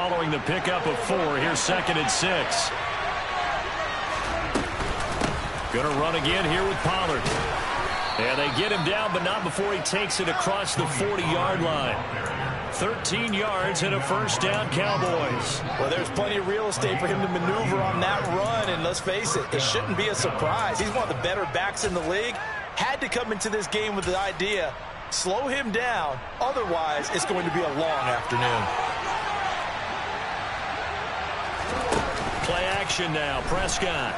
following the pickup of 4. Here's 2nd and 6. Going to run again here with Pollard. And they get him down, but not before he takes it across the 40-yard line. 13 yards and a first down, Cowboys. Well, there's plenty of real estate for him to maneuver on that run, and let's face it, it shouldn't be a surprise. He's one of the better backs in the league. Had to come into this game with the idea, slow him down, otherwise it's going to be a long afternoon. Play action now, Prescott.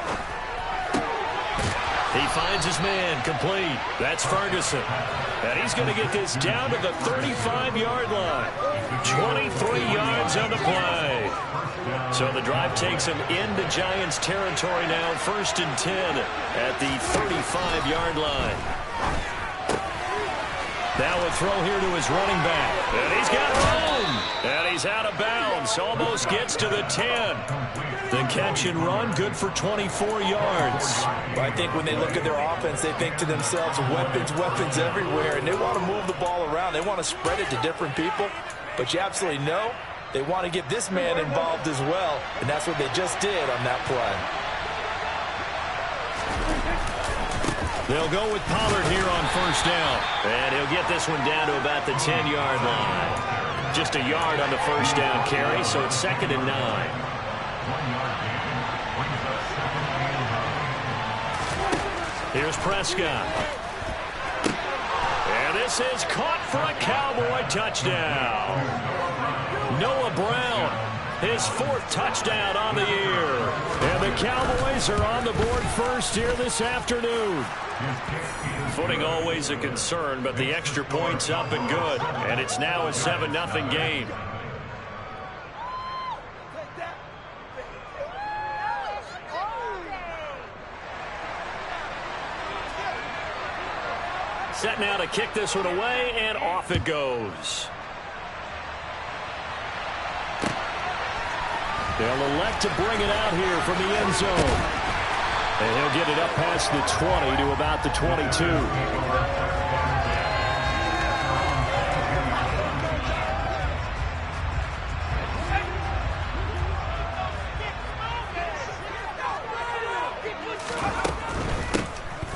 He finds his man, complete. That's Ferguson. And he's going to get this down to the 35-yard line. 23 yards on the play. So the drive takes him into Giants territory now, 1st and 10 at the 35-yard line. Now a throw here to his running back. And he's got room. And he's out of bounds. Almost gets to the 10. The catch and run, good for 24 yards. Well, I think when they look at their offense, they think to themselves, weapons, weapons everywhere. And they want to move the ball around. They want to spread it to different people. But you absolutely know they want to get this man involved as well. And that's what they just did on that play. They'll go with Pollard here on 1st down. And he'll get this one down to about the 10-yard line. Just a yard on the 1st down carry, so it's 2nd and 9. Here's Prescott. And this is caught for a Cowboy touchdown. Noah Brown, his 4th touchdown on the year. And the Cowboys are on the board first here this afternoon. Footing always a concern, but the extra point's up and good. And it's now a 7-0 game. Set now to kick this one away, and off it goes. They'll elect to bring it out here from the end zone. And he'll get it up past the 20 to about the 22.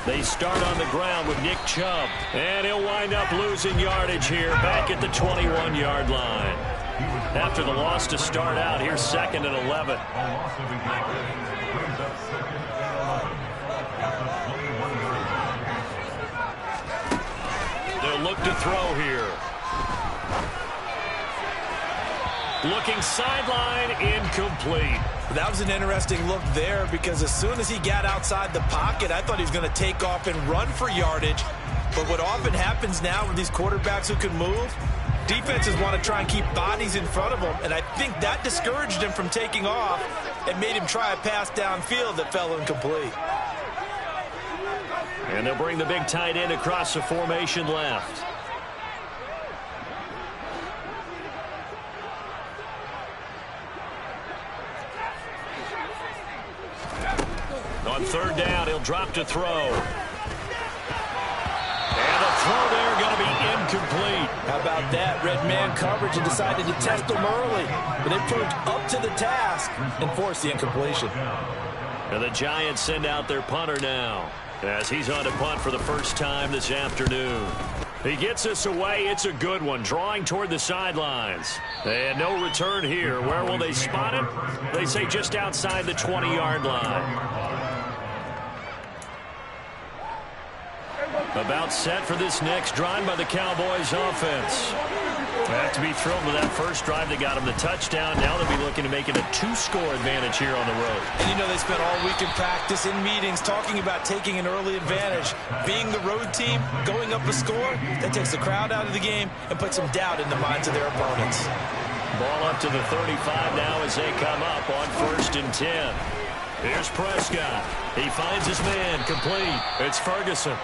They start on the ground with Nick Chubb. And he'll wind up losing yardage here back at the 21-yard line. After the loss to start out, here's 2nd and 11. They'll look to throw here. Looking sideline, incomplete. That was an interesting look there because as soon as he got outside the pocket, I thought he was going to take off and run for yardage. But what often happens now with these quarterbacks who can move, defenses want to try and keep bodies in front of them, and I think that discouraged him from taking off and made him try a pass downfield that fell incomplete. And they'll bring the big tight end across the formation left. On 3rd down, he'll drop to throw. And the throw there going to be incomplete. How about that? Red man coverage and decided to test him early. But it proved up to the task and forced the incompletion. And the Giants send out their punter now as he's on to punt for the first time this afternoon. He gets us away. It's a good one, drawing toward the sidelines. And no return here. Where will they spot it? They say just outside the 20-yard line. About set for this next drive by the Cowboys offense. They have to be thrilled with that first drive that got them the touchdown. Now they'll be looking to make it a 2-score advantage here on the road. And you know they spent all week in practice, in meetings, talking about taking an early advantage. Being the road team, going up a score, that takes the crowd out of the game and puts some doubt in the minds of their opponents. Ball up to the 35 now as they come up on 1st and 10. Here's Prescott. He finds his man, complete. It's Ferguson.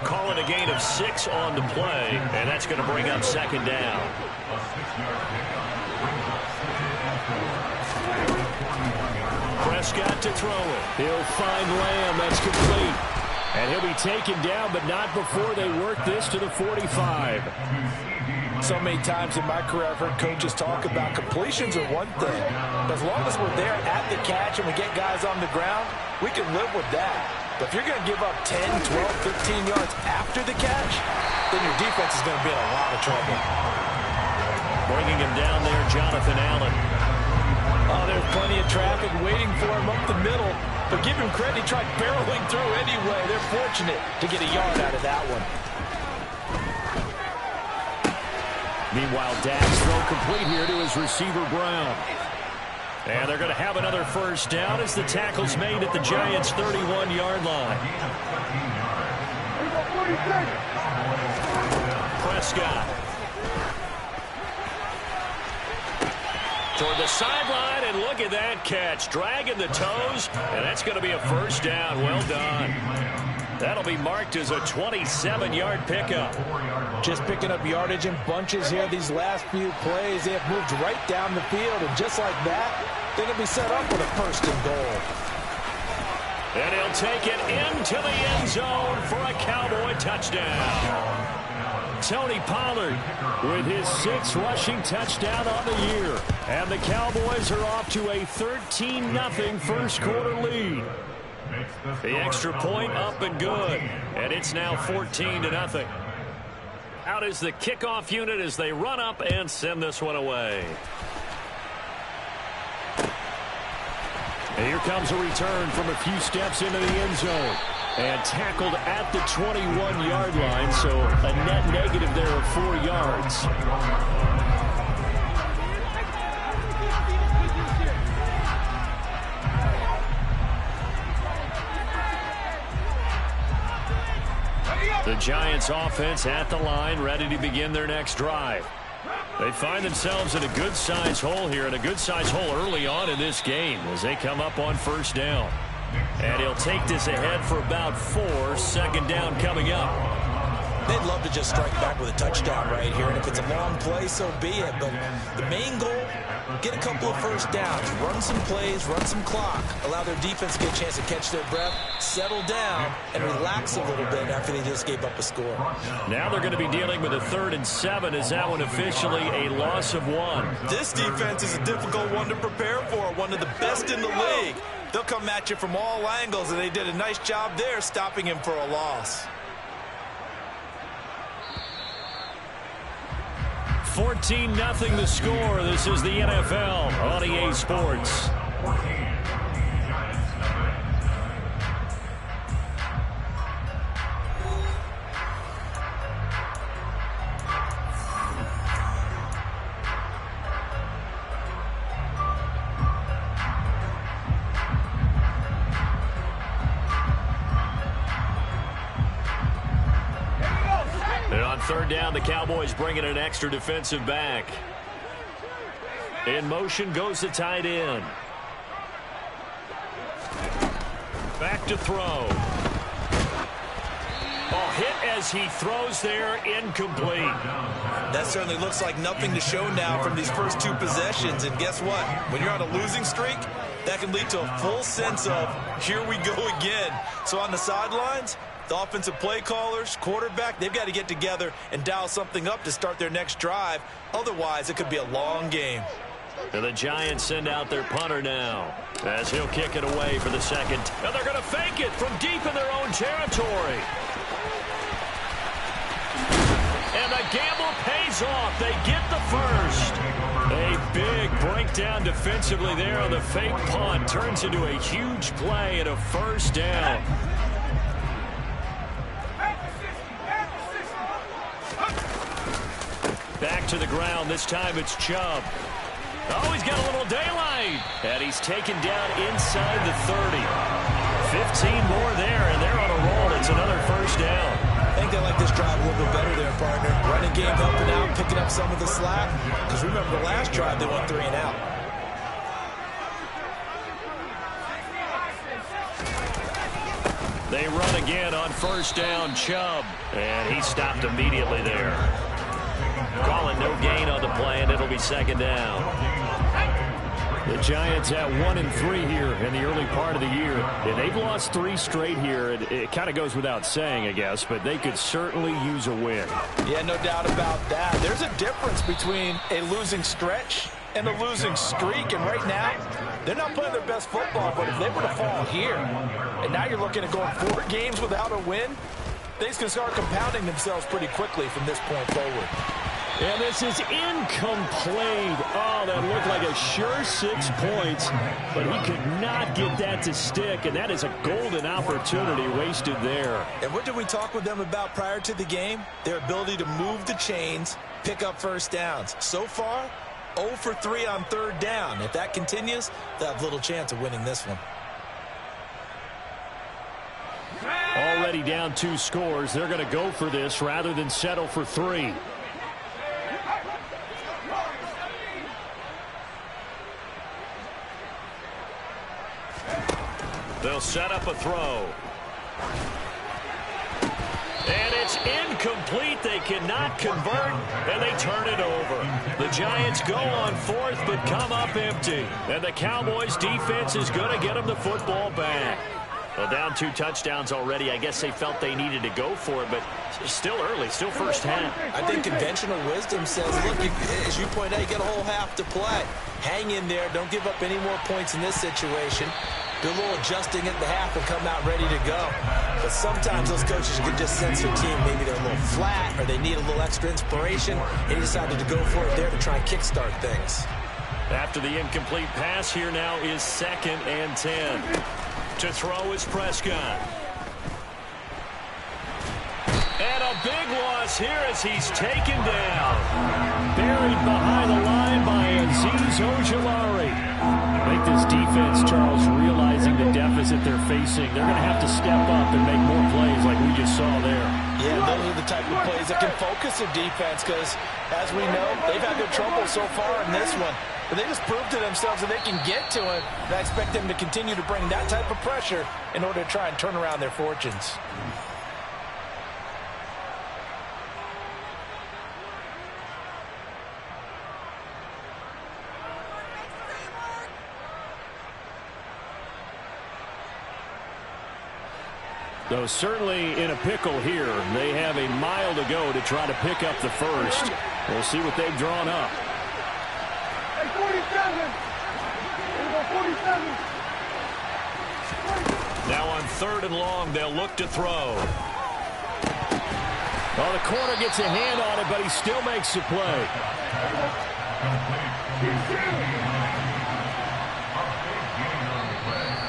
Call it a gain of 6 on the play, and that's going to bring up 2nd down. Prescott to throw it. He'll find Lamb. That's complete. And he'll be taken down, but not before they work this to the 45. So many times in my career, I've heard coaches talk about completions are one thing. But as long as we're there at the catch and we get guys on the ground, we can live with that. But if you're going to give up 10, 12, 15 yards after the catch, then your defense is going to be in a lot of trouble. Bringing him down there, Jonathan Allen. Oh, there's plenty of traffic waiting for him up the middle. But give him credit, he tried barreling through anyway. They're fortunate to get a yard out of that one. Meanwhile, Dak's throw complete here to his receiver, Brown. And they're going to have another first down as the tackle's made at the Giants' 31-yard line. Prescott. Toward the sideline, and look at that catch. Dragging the toes, and that's going to be a first down. Well done. That'll be marked as a 27-yard pickup. Just picking up yardage in bunches here these last few plays. They have moved right down the field, and just like that, they're going to be set up with a first and goal. And he'll take it into the end zone for a Cowboy touchdown. Tony Pollard with his 6th rushing touchdown on the year. And the Cowboys are off to a 13-0 first quarter lead. The extra point up and good. And it's now 14-0. Out is the kickoff unit as they run up and send this one away. And here comes a return from a few steps into the end zone. And tackled at the 21-yard line, so a net negative there of 4 yards. The Giants offense at the line, ready to begin their next drive. They find themselves in a good-sized hole here, and a good-sized hole early on in this game as they come up on first down. And he'll take this ahead for about 4. Second down coming up. They'd love to just strike back with a touchdown right here, and if it's a long play, so be it. But the main goal, get a couple of first downs, run some plays, run some clock, allow their defense to get a chance to catch their breath, settle down, and relax a little bit after they just gave up a score. Now they're going to be dealing with a 3rd and 7. Is that one officially a loss of 1? This defense is a difficult one to prepare for, one of the best in the league. They'll come at you from all angles, and they did a nice job there stopping him for a loss. 14-0 the score. This is the NFL on EA Sports. Third down, the Cowboys bringing an extra defensive back. In motion goes the tight end. Back to throw. Oh, hit as he throws there, incomplete. That certainly looks like nothing to show now from these first 2 possessions. And guess what? When you're on a losing streak, that can lead to a full sense of, here we go again. So on the sidelines, the offensive play callers, quarterback, they've got to get together and dial something up to start their next drive. Otherwise, it could be a long game. And the Giants send out their punter now as he'll kick it away for the second. And they're going to fake it from deep in their own territory. And the gamble pays off. They get the first. A big breakdown defensively there on the fake punt. Turns into a huge play and a first down. Back to the ground. This time it's Chubb. Oh, he's got a little daylight. And he's taken down inside the 30. 15 more there, and they're on a roll. It's another first down. I think they like this drive a little bit better there, partner. Running game helping out, picking up some of the slack. Because remember, the last drive, they went 3 and out. They run again on first down, Chubb. And he stopped immediately there. Calling no gain on the play, and it'll be second down. The Giants at 1-3 here in the early part of the year. And they've lost 3 straight here. It kind of goes without saying, I guess, but they could certainly use a win. Yeah, no doubt about that. There's a difference between a losing stretch and a losing streak, and right now, they're not playing their best football, but if they were to fall here, and now you're looking at going 4 games without a win, things can start compounding themselves pretty quickly from this point forward. And this is incomplete. Oh, that looked like a sure 6 points, but he could not get that to stick, and that is a golden opportunity wasted there. And what did we talk with them about prior to the game? Their ability to move the chains, pick up first downs. So far, 0 for 3 on 3rd down. If that continues, they'll have little chance of winning this one. Already down 2 scores. They're going to go for this rather than settle for 3. They'll set up a throw. And it's incomplete. They cannot convert, and they turn it over. The Giants go on 4th, but come up empty. And the Cowboys' defense is going to get them the football back. Well, down 2 touchdowns already. I guess they felt they needed to go for it, but still early, still first half. I think conventional wisdom says, look, as you point out, you got a whole half to play. Hang in there. Don't give up any more points in this situation. Do a little adjusting at the half and come out ready to go. But sometimes those coaches can just sense their team. Maybe they're a little flat or they need a little extra inspiration. And he decided to go for it there to try and kickstart things. After the incomplete pass, here now is 2nd and 10. To throw is Prescott. And a big loss here as he's taken down. Buried behind the line by Azeez Ojulari. I think this defense, Charles, realizing the deficit they're facing, they're going to have to step up and make more plays like we just saw there. Yeah, those are the type of plays that can focus a defense because, as we know, they've had good trouble so far in this one. But they just proved to themselves that they can get to it. And I expect them to continue to bring that type of pressure in order to try and turn around their fortunes. Though certainly in a pickle here. They have a mile to go to try to pick up the first. We'll see what they've drawn up. Now on 3rd and long, they'll look to throw. Oh, the corner gets a hand on it, but he still makes the play.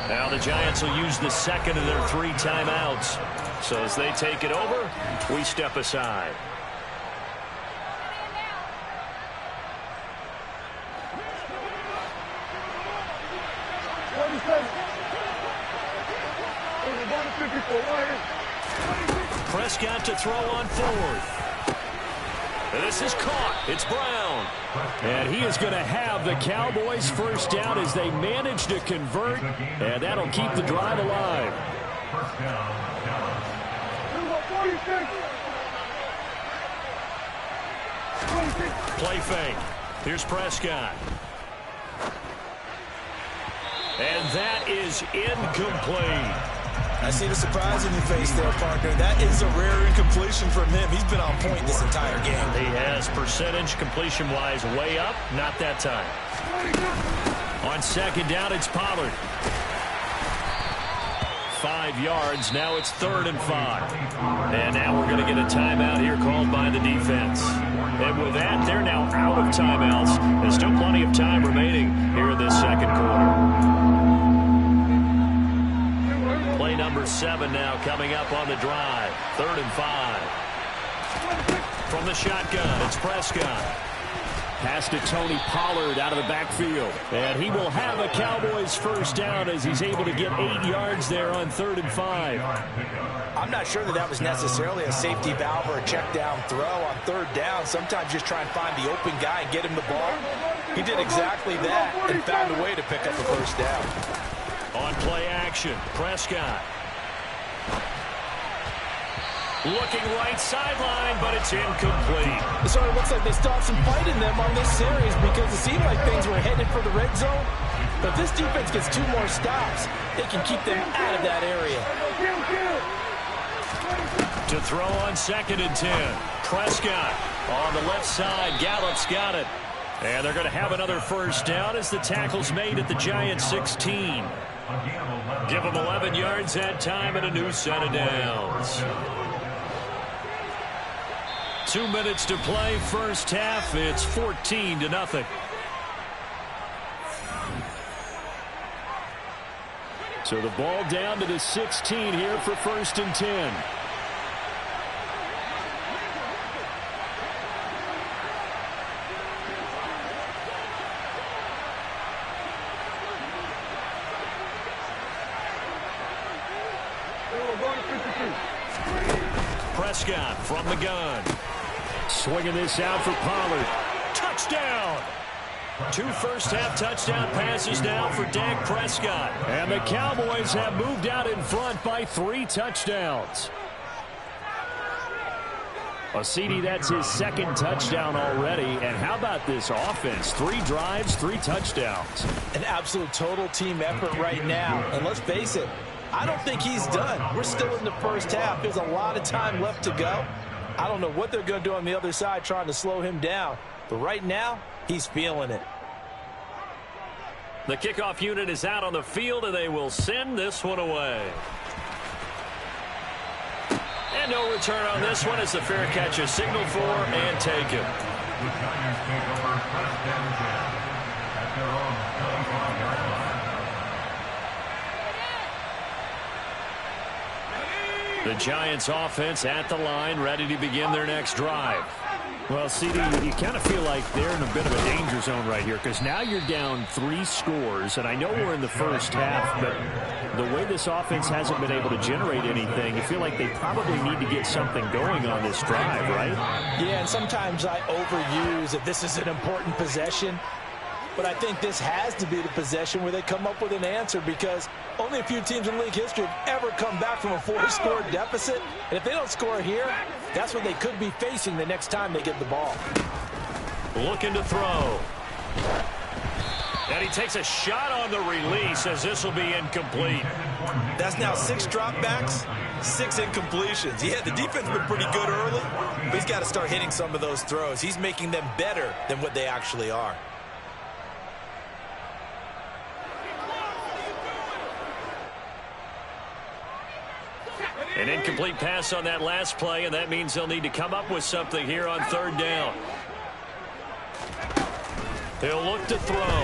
Now the Giants will use the 2nd of their 3 timeouts. So as they take it over, we step aside. Prescott to throw on 4th. This is caught. It's Brown. And he is going to have the Cowboys first down as they manage to convert. And that'll keep the drive alive. Play fake. Here's Prescott. And that is incomplete. I see the surprise in your face there, partner. That is a rare incompletion from him. He's been on point this entire game. He has percentage completion-wise way up. Not that time. On 2nd down, it's Pollard. 5 yards. Now it's 3rd and 5. And now we're going to get a timeout here called by the defense. And with that, they're now out of timeouts. There's still plenty of time remaining here in this 2nd quarter. Play number 7 now coming up on the drive. 3rd and 5. From the shotgun, it's Prescott. Pass to Tony Pollard out of the backfield. And he will have a Cowboys first down as he's able to get 8 yards there on 3rd and 5. I'm not sure that was necessarily a safety valve or a check down throw on 3rd down. Sometimes just try and find the open guy and get him the ball. He did exactly that and found a way to pick up the first down. On play action, Prescott. Looking right sideline, but it's incomplete. So it looks like they still have some fight in them on this series because it seemed like things were headed for the red zone. But if this defense gets 2 more stops, they can keep them out of that area. To throw on 2nd and 10. Prescott on the left side. Gallup's got it. And they're going to have another first down as the tackle's made at the Giants 16. Give them 11 yards that time and a new set of downs. 2 minutes to play, first half. It's 14-0. So the ball down to the 16 here for 1st and 10. Prescott from the gun. Swinging this out for Pollard. Touchdown! 2 first-half touchdown passes now for Dak Prescott. And the Cowboys have moved out in front by 3 touchdowns. CD, that's his 2nd touchdown already. And how about this offense? 3 drives, 3 touchdowns. An absolute total team effort right now. And let's face it, I don't think he's done. We're still in the first half. There's a lot of time left to go. I don't know what they're going to do on the other side trying to slow him down. But right now, he's feeling it. The kickoff unit is out on the field, and they will send this one away. And no return on this one as the fair catch is signaled for and taken. The Giants offense at the line, ready to begin their next drive. Well, CD, you kind of feel like they're in a bit of a danger zone right here because now you're down 3 scores, and I know we're in the first half, but the way this offense hasn't been able to generate anything, you feel like they probably need to get something going on this drive, right? Yeah, and sometimes I overuse that this is an important possession. But I think this has to be the possession where they come up with an answer because only a few teams in league history have ever come back from a 4-score deficit. And if they don't score here, that's what they could be facing the next time they get the ball. Looking to throw. And he takes a shot on the release as this will be incomplete. That's now 6 dropbacks, 6 incompletions. Yeah, the defense has been pretty good early, but he's got to start hitting some of those throws. He's making them better than what they actually are. An incomplete pass on that last play, and that means they'll need to come up with something here on 3rd down. He'll look to throw.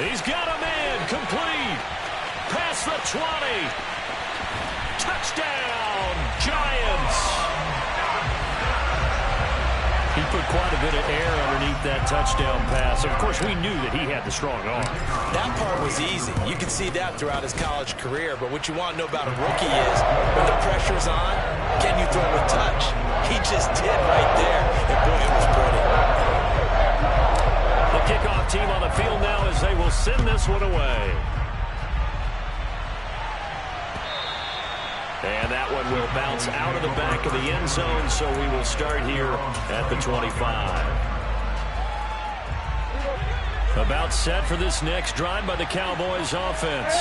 He's got a man. Complete. Past the 20. Touchdown, Giants. He put quite a bit of air underneath that touchdown pass. Of course, we knew that he had the strong arm. That part was easy. You can see that throughout his college career. But what you want to know about a rookie is when the pressure's on, can you throw with touch? He just did right there. And boy, it was pretty. The kickoff team on the field now as they will send this one away. And that one will bounce out of the back of the end zone, so we will start here at the 25. About set for this next drive by the Cowboys offense.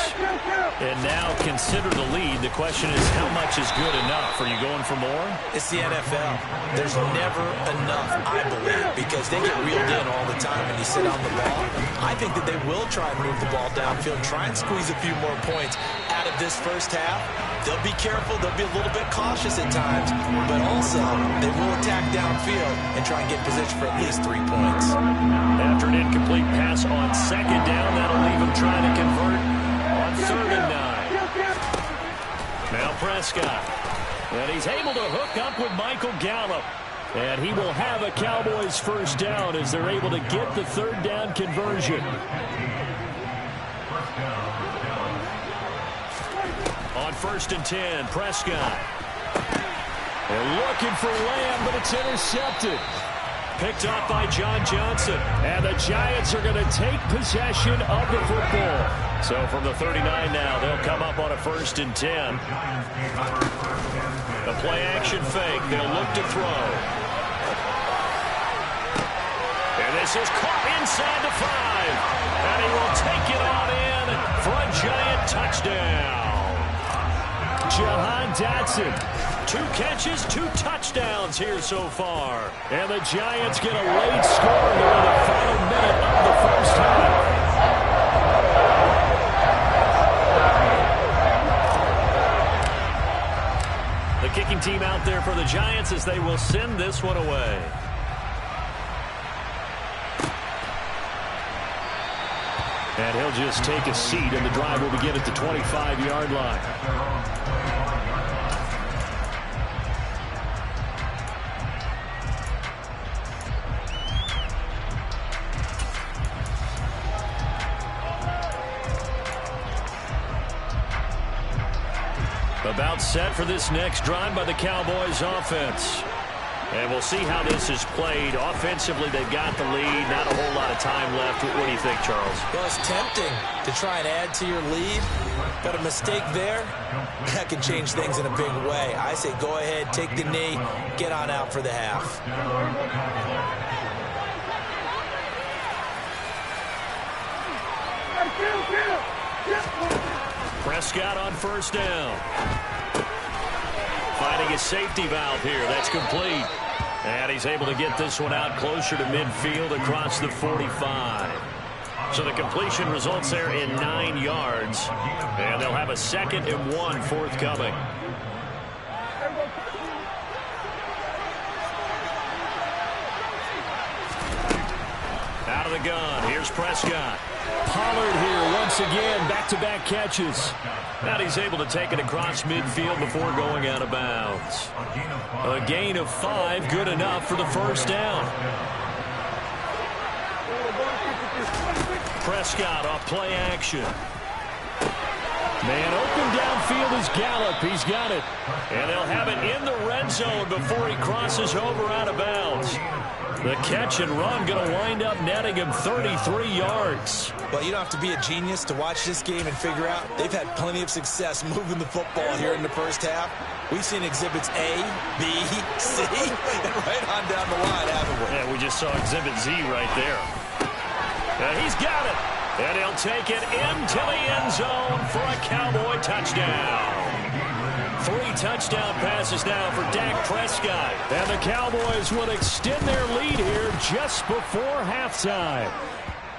And now consider the lead. The question is, how much is good enough? Are you going for more? It's the NFL. There's never enough, I believe, because they get reeled in all the time when you sit on the ball. I think that they will try and move the ball downfield, try and squeeze a few more points out of this first half. They'll be careful. They'll be a little bit cautious at times, but also they will attack downfield and try and get position for at least 3 points. After an incomplete pass on 2nd down, that'll leave him trying to convert on 3rd and 9. Now Prescott. And he's able to hook up with Michael Gallup. And he will have a Cowboys first down as they're able to get the 3rd down conversion. On 1st and 10, Prescott. They're looking for Lamb, but it's intercepted. Picked off by John Johnson. And the Giants are going to take possession of the football. So from the 39 now, they'll come up on a 1st and 10. The play action fake. They'll look to throw. And This is caught inside the 5. And he will take it on in for a Giant touchdown. Jahan Dotson, 2 catches, 2 touchdowns here so far. And the Giants get a late score here in the final minute of the first half. The kicking team out there for the Giants as they will send this one away. And he'll just take a seat, and the drive will begin at the 25-yard line. About set for this next drive by the Cowboys offense. And we'll see how this is played. Offensively, they've got the lead. Not a whole lot of time left. What do you think, Charles? Well, it's tempting to try and add to your lead, but a mistake there, that can change things in a big way. I say go ahead, take the knee, get on out for the half. Prescott on first down. Finding a safety valve here. That's complete. And he's able to get this one out closer to midfield across the 45. So the completion results there in 9 yards. And they'll have a 2nd and 1 forthcoming. Out of the gun. Here's Prescott. Pollard here once again. Back-to-back catches. And he's able to take it across midfield before going out of bounds. A gain of 5, good enough for the first down. Prescott off play action. Man open downfield is Gallup. He's got it. And they'll have it in the red zone before he crosses over out of bounds. The catch and run going to wind up netting him 33 yards. Well, you don't have to be a genius to watch this game and figure out they've had plenty of success moving the football here in the first half. We've seen exhibits A, B, C, and right on down the line, haven't we? Yeah, we just saw exhibit Z right there. And he's got it. And he'll take it into the end zone for a Cowboy touchdown. 3 touchdown passes now for Dak Prescott. And the Cowboys will extend their lead here just before halftime.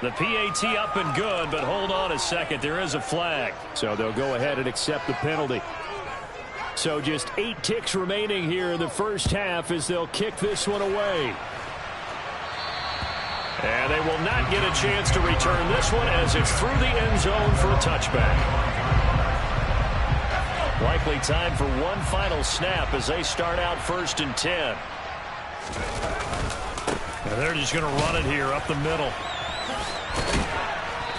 The PAT up and good, but hold on a second. There is a flag. So they'll go ahead and accept the penalty. So just 8 ticks remaining here in the first half as they'll kick this one away. And they will not get a chance to return this one as it's through the end zone for a touchback. Likely time for one final snap as they start out 1st and 10. And they're just going to run it here up the middle.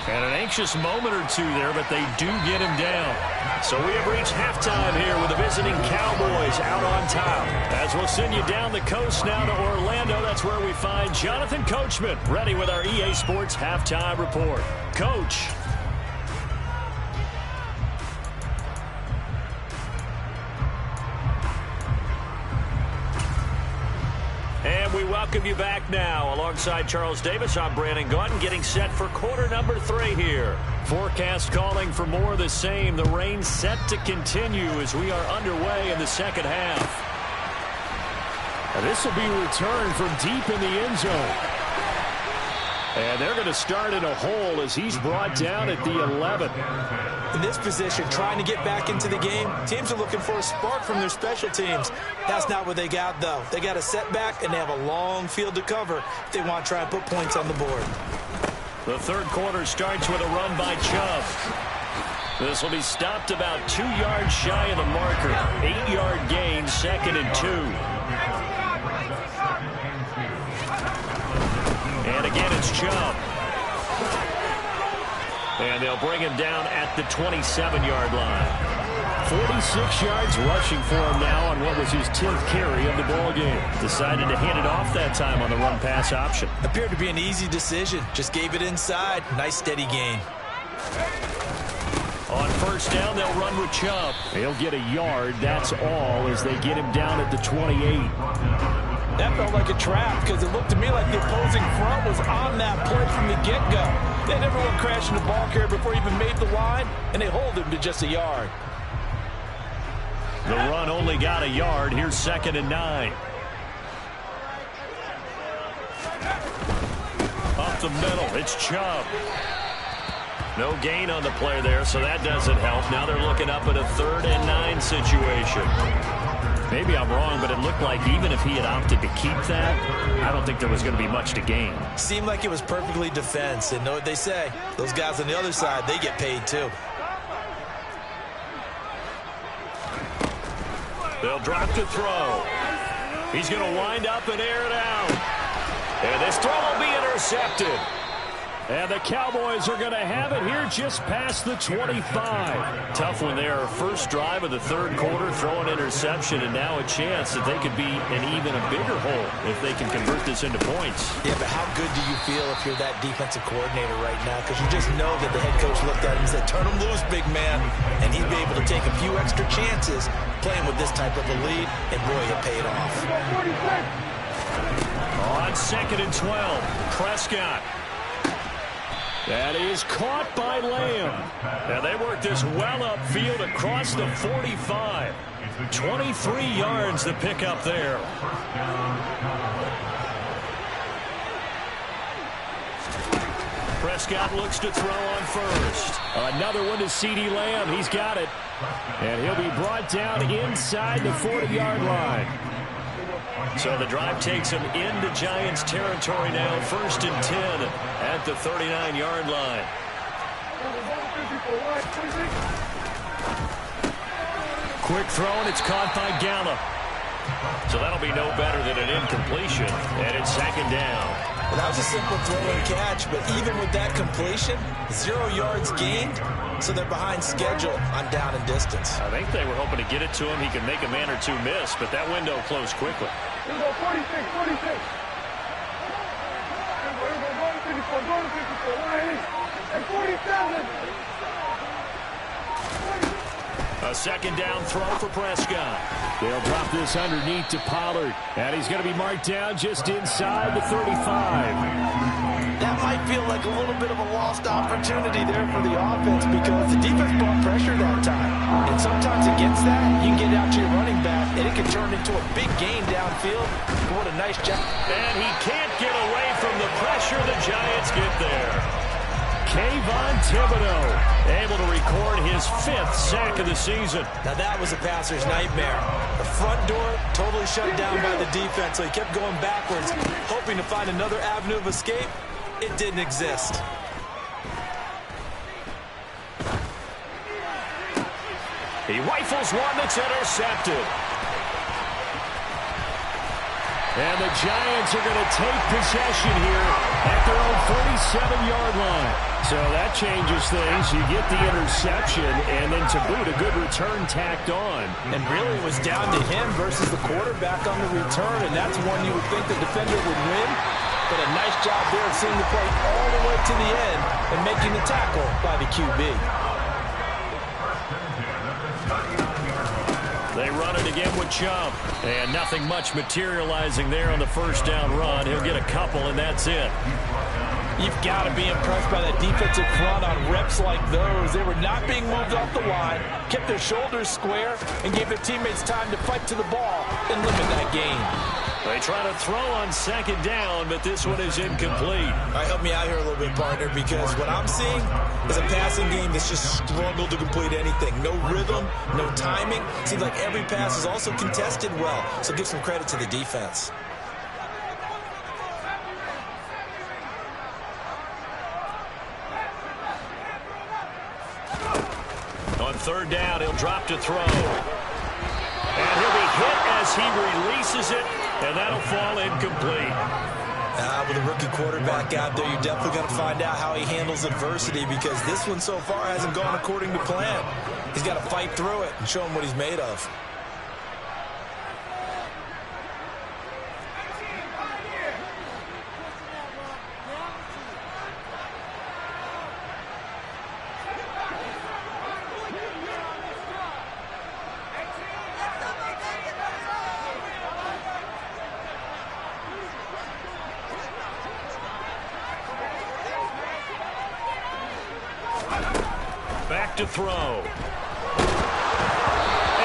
And an anxious moment or two there, but they do get him down. So we have reached halftime here with the visiting Cowboys out on top. As we'll send you down the coast now to Orlando, that's where we find Jonathan Coachman ready with our EA Sports Halftime Report. Coach. And we welcome you back now. Alongside Charles Davis, I'm Brandon Gaudin, getting set for quarter number 3 here. Forecast calling for more of the same. The rain set to continue as we are underway in the second half. And this will be returned from deep in the end zone. And they're going to start in a hole as he's brought down at the 11. In this position, trying to get back into the game, teams are looking for a spark from their special teams. That's not what they got, though. They got a setback, and they have a long field to cover if they want to try and put points on the board. The third quarter starts with a run by Chubb. This will be stopped about 2 yards shy of the marker. 8-yard gain, 2nd and 2. And again, it's Chubb. And they'll bring him down at the 27-yard line. 46 yards rushing for him now on what was his 10th carry of the ball game. Decided to hand it off that time on the run-pass option. Appeared to be an easy decision. Just gave it inside. Nice, steady gain. On first down, they'll run with Chubb. He'll get a yard, that's all, as they get him down at the 28. That felt like a trap because it looked to me like the opposing front was on that play from the get-go. They had everyone crashing the ball carrier before he even made the line, and they hold him to just a yard. The run only got a yard. Here's 2nd and 9. Up the middle, it's Chubb. No gain on the play there, so that doesn't help. Now they're looking up at a 3rd and 9 situation. Maybe I'm wrong, but it looked like even if he had opted to keep that, I don't think there was going to be much to gain. Seemed like it was perfectly defense, and know what they say. Those guys on the other side, they get paid too. They'll drop to throw. He's going to wind up and air it out. And this throw will be intercepted. And the Cowboys are going to have it here just past the 25. Tough one there. First drive of the 3rd quarter, throw an interception, and now a chance that they could be in even a bigger hole if they can convert this into points. Yeah, but how good do you feel if you're that defensive coordinator right now? Because you just know that the head coach looked at him and said, turn him loose, big man. And he'd be able to take a few extra chances playing with this type of a lead, and boy, it paid off. On 2nd and 12, Prescott. That is caught by Lamb. And they work this well upfield across the 45. 23 yards to pick up there. Prescott looks to throw on first. Another one to CeeDee Lamb. He's got it. And he'll be brought down inside the 40-yard line. So the drive takes him into Giants territory now. 1st and 10 at the 39-yard line. Quick throw, and it's caught by Gallup. So that'll be no better than an incompletion. And it's 2nd down. Well, that was a simple throw and catch, but even with that completion, 0 yards gained, so they're behind schedule on down and distance. I think they were hoping to get it to him. He could make a man or two miss, but that window closed quickly. 46. A 2nd down throw for Prescott. They'll drop this underneath to Pollard, and he's going to be marked down just inside the 35. That might feel like a little bit of a lost opportunity there for the offense because the defense brought pressure that time. And sometimes against that, you can get out to your running back, and it can turn into a big gain downfield. What a nice job. And he can't get away from the pressure. The Giants get there. Kayvon Thibodeau able to record his 5th sack of the season. Now that was a passer's nightmare. The front door totally shut down by the defense, so he kept going backwards, hoping to find another avenue of escape. It didn't exist. He rifles one that's intercepted. And the Giants are going to take possession here at their own 47-yard line. So that changes things. You get the interception, and then to boot, a good return tacked on. And really it was down to him versus the quarterback on the return, and that's one you would think the defender would win. But a nice job there of seeing the play all the way to the end and making the tackle by the QB. They run it again with Chubb. And nothing much materializing there on the 1st down run. He'll get a couple, and that's it. You've got to be impressed by that defensive front on reps like those. They were not being moved off the line, kept their shoulders square, and gave their teammates time to fight to the ball and limit that gain. They try to throw on 2nd down, but this one is incomplete. All right, help me out here a little bit, partner, because what I'm seeing is a passing game that's just struggled to complete anything. No rhythm, no timing. Seems like every pass is also contested well, so give some credit to the defense. On 3rd down, he'll drop to throw. And he'll be hit as he releases it, and that'll fall incomplete. With a rookie quarterback out there, you're definitely going to find out how he handles adversity because this one so far hasn't gone according to plan. He's got to fight through it and show him what he's made of. to throw. And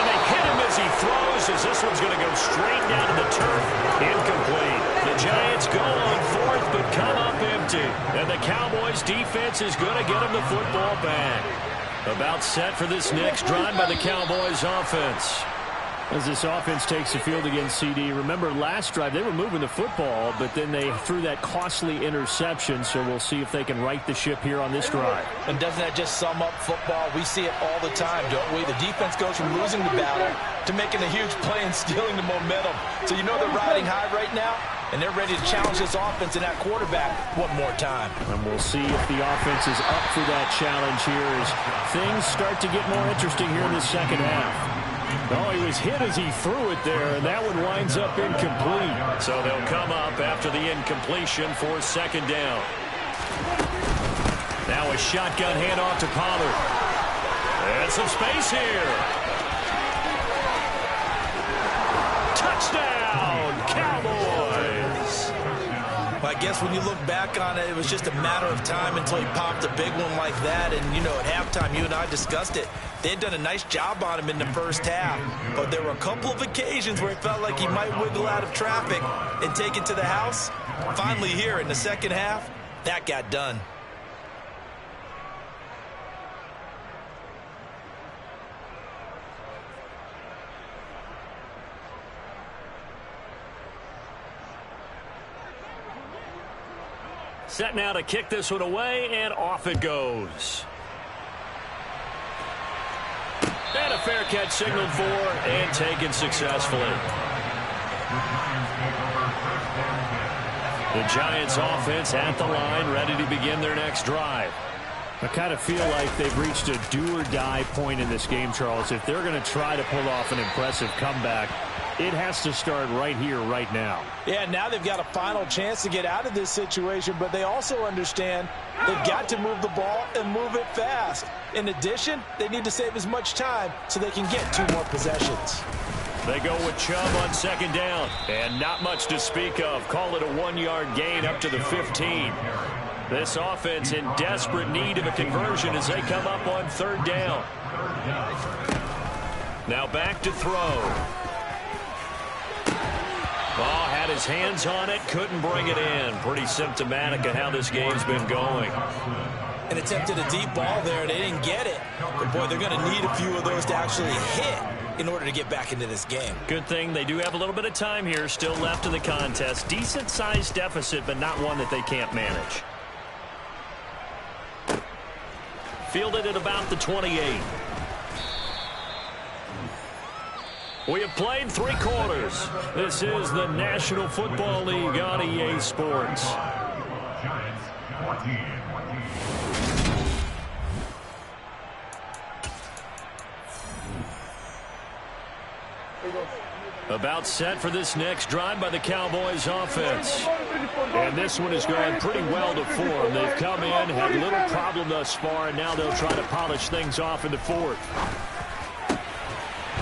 they hit him as he throws, as this one's going to go straight down to the turf. Incomplete. The Giants go on fourth, but come up empty. And the Cowboys' defense is going to get them the football back. About set for this next drive by the Cowboys' offense. As this offense takes the field against CD, remember last drive they were moving the football, but then they threw that costly interception, so we'll see if they can right the ship here on this drive. And doesn't that just sum up football? We see it all the time, don't we? The defense goes from losing the battle to making a huge play and stealing the momentum. So you know they're riding high right now, and they're ready to challenge this offense and that quarterback one more time. And we'll see if the offense is up for that challenge here as things start to get more interesting here in the second half. Oh, he was hit as he threw it there, and that one winds up incomplete. So they'll come up after the incompletion for second down. Now a shotgun handoff to Pollard. And some space here. Touchdown, Cowboys! I guess when you look back on it, it was just a matter of time until he popped a big one like that. And, you know, at halftime, you and I discussed it. They had done a nice job on him in the first half. But there were a couple of occasions where it felt like he might wiggle out of traffic and take it to the house. Finally here in the second half, that got done. Set now to kick this one away, and off it goes. And a fair catch signaled for and taken successfully. The Giants offense at the line, ready to begin their next drive. I kind of feel like they've reached a do-or-die point in this game, Charles. If they're going to try to pull off an impressive comeback, it has to start right here, right now. Yeah, now they've got a final chance to get out of this situation, but they also understand they've got to move the ball and move it fast. In addition, they need to save as much time so they can get 2 more possessions. They go with Chubb on second down, and not much to speak of. Call it a 1-yard gain up to the 15. This offense in desperate need of a conversion as they come up on third down. Now back to throw. Ball had his hands on it, couldn't bring it in. Pretty symptomatic of how this game's been going. And attempted a deep ball there, and they didn't get it. But, boy, they're going to need a few of those to actually hit in order to get back into this game. Good thing they do have a little bit of time here still left in the contest. Decent-sized deficit, but not one that they can't manage. Fielded at about the 28. We have played 3 quarters. This is the National Football League on EA Sports. About set for this next drive by the Cowboys offense. And this one is going pretty well to form. They've come in, had little problem thus far, and now they'll try to polish things off in the fourth.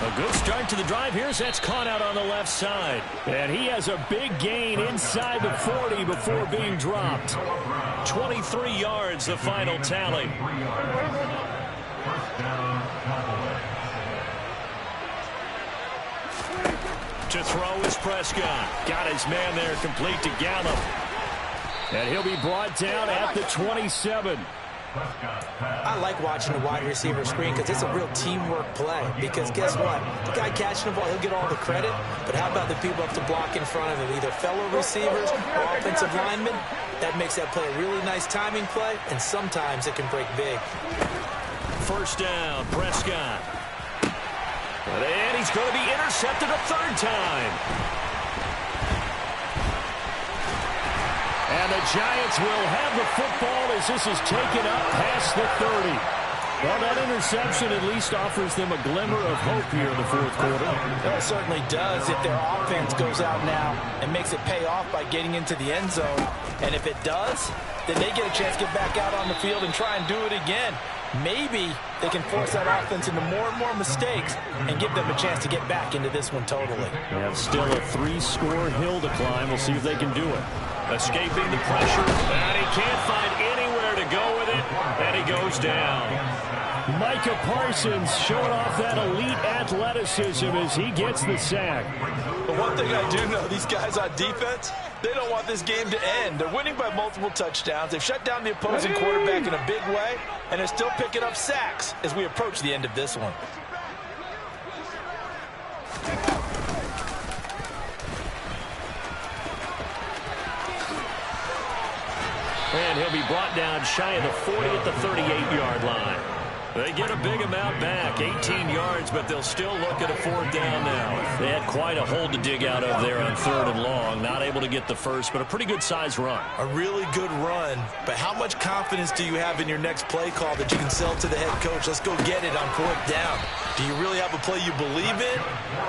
A good start to the drive here as that's caught out on the left side. And he has a big gain inside the 40 before being dropped. 23 yards, the final tally. To throw is Prescott. Got his man there complete to Gallup. And he'll be brought down at the 27. I like watching the wide receiver screen because it's a real teamwork play. Because guess what? The guy catching the ball, he'll get all the credit. But how about the people up to block in front of him? Either fellow receivers or offensive linemen. That makes that play a really nice timing play, and sometimes it can break big. First down, Prescott. And he's going to be intercepted a third time. And the Giants will have the football as this is taken up past the 30. Well, that interception at least offers them a glimmer of hope here in the fourth quarter. Well, it certainly does if their offense goes out now and makes it pay off by getting into the end zone. And if it does, then they get a chance to get back out on the field and try and do it again. Maybe they can force that offense into more and more mistakes and give them a chance to get back into this one totally. They have still a 3-score hill to climb. We'll see if they can do it. Escaping the pressure, and he can't find anywhere to go with it, and he goes down. Micah Parsons showing off that elite athleticism as he gets the sack. But one thing I do know, these guys on defense, they don't want this game to end. They're winning by multiple touchdowns. They've shut down the opposing quarterback in a big way, and they're still picking up sacks as we approach the end of this one. And he'll be brought down shy of the 40 at the 38-yard line. They get a big amount back, 18 yards, but they'll still look at a 4th down now. They had quite a hole to dig out of there on 3rd and long. Not able to get the first, but a pretty good-sized run. A really good run, but how much confidence do you have in your next play call that you can sell to the head coach? Let's go get it on 4th down. Do you really have a play you believe in,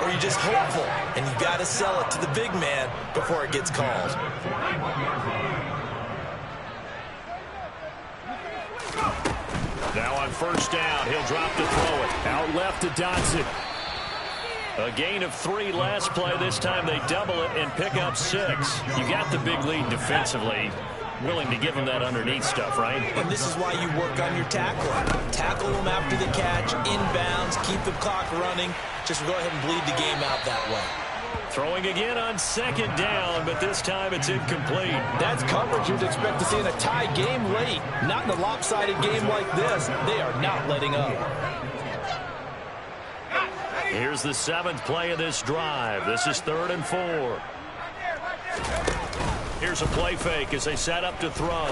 or are you just hopeful, and you've got to sell it to the big man before it gets called? Now on 1st down, he'll drop to throw it. Out left to Dcot. A gain of 3 last play. This time they double it and pick up 6. You got the big lead defensively. Willing to give them that underneath stuff, right? And this is why you work on your tackling. Tackle them after the catch, inbounds, keep the clock running. Just go ahead and bleed the game out that way. Throwing again on 2nd down, but this time it's incomplete. That's coverage you'd expect to see in a tie game late. Not in a lopsided game like this. They are not letting up. Here's the 7th play of this drive. This is 3rd and 4. Here's a play fake as they set up to throw.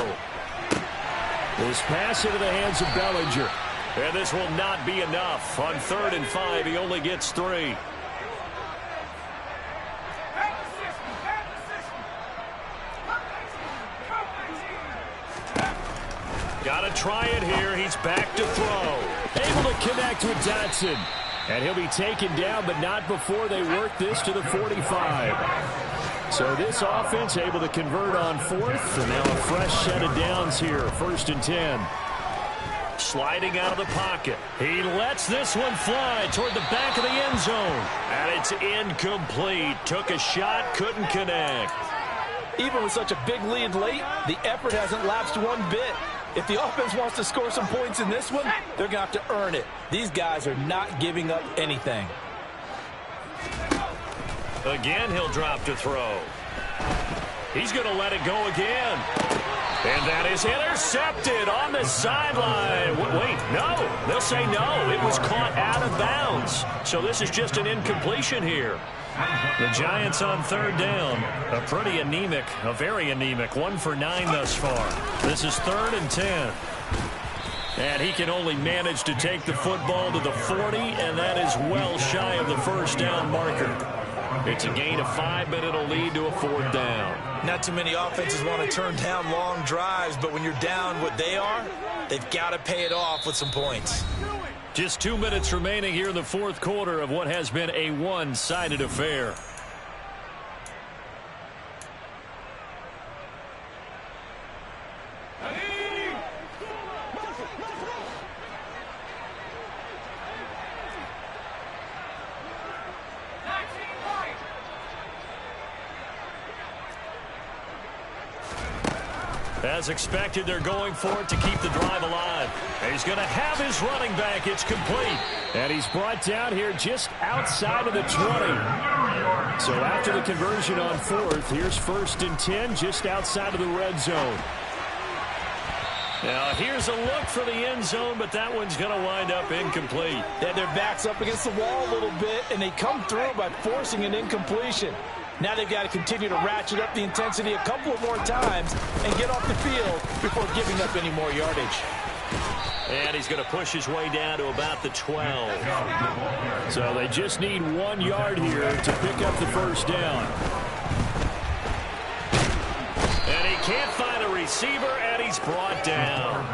This pass into the hands of Bellinger. And this will not be enough. On 3rd and 5, he only gets 3. Got to try it here. He's back to throw. Able to connect with Dotson. And he'll be taken down, but not before they work this to the 45. So this offense able to convert on 4th. And now a fresh set of downs here. 1st and 10. Sliding out of the pocket. He lets this one fly toward the back of the end zone. And it's incomplete. Took a shot, couldn't connect. Even with such a big lead late, the effort hasn't lapsed one bit. If the offense wants to score some points in this one, they're going to have to earn it. These guys are not giving up anything. Again, he'll drop to throw. He's going to let it go again. And that is intercepted on the sideline. Wait, no. They'll say no. It was caught out of bounds. So this is just an incompletion here. The Giants on 3rd down. A pretty anemic, a very anemic 1 for 9 thus far. This is 3rd and 10. And he can only manage to take the football to the 40, and that is well shy of the 1st down marker. It's a gain of 5, but it'll lead to a 4th down. Not too many offenses want to turn down long drives, but when you're down what they are, they've got to pay it off with some points. Just 2 minutes remaining here in the 4th quarter of what has been a one-sided affair. As expected, they're going for it to keep the drive alive. And he's going to have his running back. It's complete. And he's brought down here just outside of the 20. So after the conversion on 4th, here's 1st and 10 just outside of the red zone. Now here's a look for the end zone, but that one's going to wind up incomplete. Yeah, their back's up against the wall a little bit, and they come through by forcing an incompletion. Now they've got to continue to ratchet up the intensity a couple of more times and get off the field before giving up any more yardage. And he's going to push his way down to about the 12. So they just need 1 yard here to pick up the 1st down. And he can't find a receiver, and he's brought down.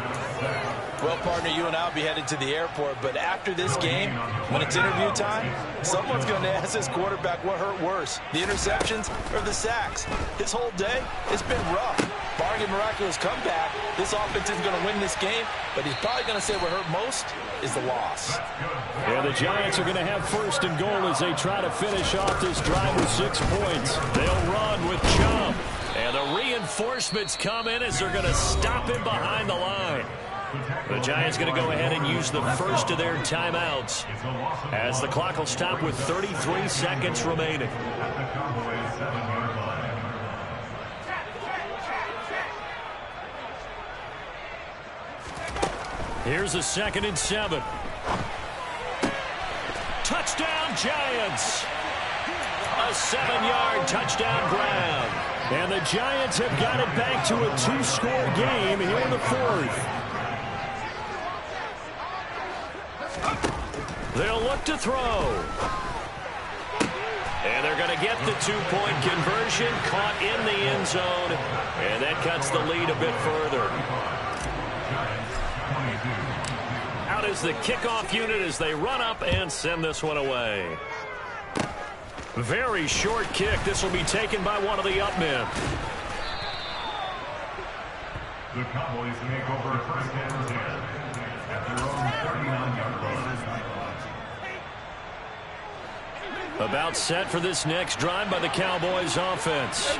Well, partner, you and I will be headed to the airport, but after this game, when it's interview time, someone's going to ask this quarterback what hurt worse, the interceptions or the sacks. His whole day, it's been rough. Barring a miraculous comeback, this offense isn't going to win this game, but he's probably going to say what hurt most is the loss. Yeah, the Giants are going to have 1st and goal as they try to finish off this drive with 6 points. They'll run with Chubb. And the reinforcements come in as they're going to stop him behind the line. The Giants going to go ahead and use the first of their timeouts as the clock will stop with 33 seconds remaining. Here's a 2nd and 7. Touchdown, Giants! A 7-yard touchdown grab. And the Giants have got it back to a 2-score game here in the 4th. They'll look to throw. And they're going to get the 2-point conversion, caught in the end zone. And that cuts the lead a bit further. Out is the kickoff unit as they run up and send this one away. Very short kick. This will be taken by one of the up men. The Cowboys make over first and 10 at their own 39-yard line. About set for this next drive by the Cowboys offense.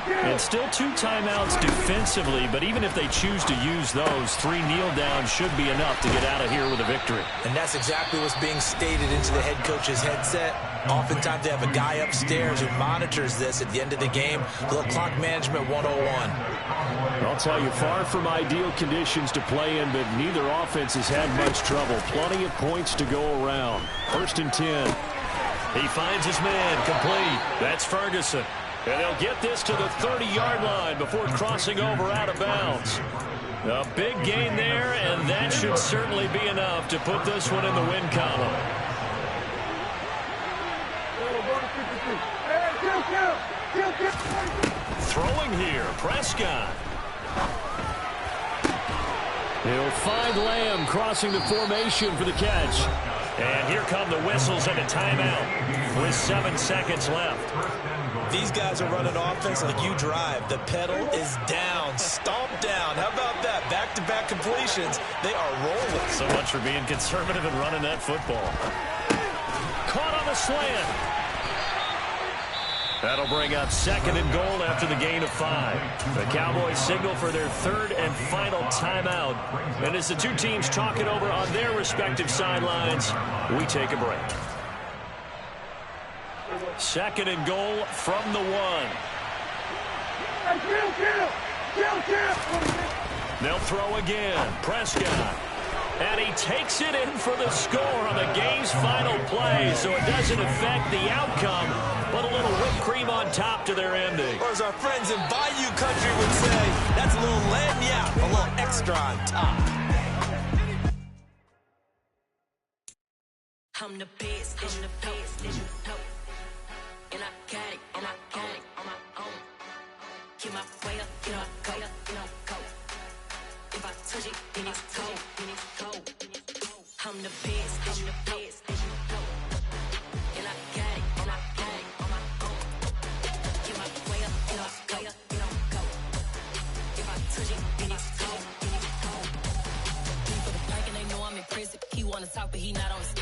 And still 2 timeouts defensively, but even if they choose to use those, 3 kneel downs should be enough to get out of here with a victory. And that's exactly what's being stated into the head coach's headset. Oftentimes they have a guy upstairs who monitors this at the end of the game. The clock management 101. I'll tell you, far from ideal conditions to play in, but neither offense has had much trouble. Plenty of points to go around. 1st and 10. He finds his man, complete. That's Ferguson. And they'll get this to the 30-yard line before crossing over out of bounds. A big gain there, and that should certainly be enough to put this one in the win column. Throwing here, Prescott. He'll find Lamb crossing the formation for the catch. And here come the whistles and a timeout with 7 seconds left. These guys are running offense like you drive. The pedal is down, stomped down. How about that? Back-to-back completions. They are rolling. So much for being conservative and running that football. Caught on the slant. That'll bring up 2nd and goal after the gain of 5. The Cowboys signal for their 3rd and final timeout. And as the 2 teams talk it over on their respective sidelines, we take a break. 2nd and goal from the 1. They'll throw again. Prescott. And he takes it in for the score on the game's final play, so it doesn't affect the outcome, but a little whipped cream on top to their ending. Or as our friends in Bayou Country would say, that's a little lagniappe, a little extra on top. I'm the best, I'm the best, and I got it, and I got it on my own. Get my way up, you know I go, you know I go. If I touch it, then it's cold, then it's cold. I'm the best, I'm the best, and I got it, and I got it on my own. Get my way up, you know I go, you know I go. If I touch it, then it's cold, then it's cold. Leave for the park and they know I'm impressive. He wanna talk, but he not on the